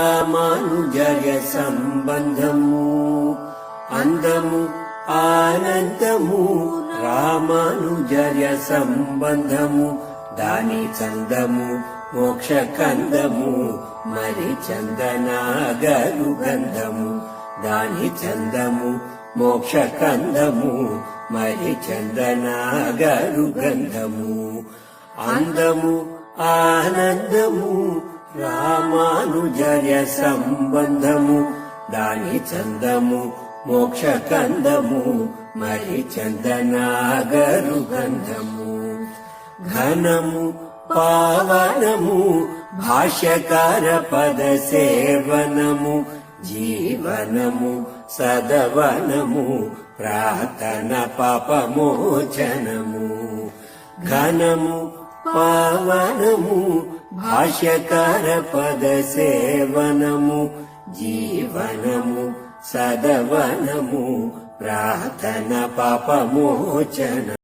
రామానుజయ సంబంధము అందము ఆనందము రామానుజయ సంబంధము దాని చందము మోక్ష కందము మరి చందనాగరు గంధము దాని చందము మోక్ష కందము మరి చందనాగరు గంధము అందము ఆనందము రామానుజయ సంబంధము దాని చందము మోక్ష కందము మరి చందనాగరు గంధము ఘనము పావనము భాష్యకార పద సేవనము జీవనము సదవనము ప్రార్థన పాపమోచనము ఘనము పావనము భాష్యకార పద సేవనము జీవనము సదవనము ప్రార్థన పాపమోచన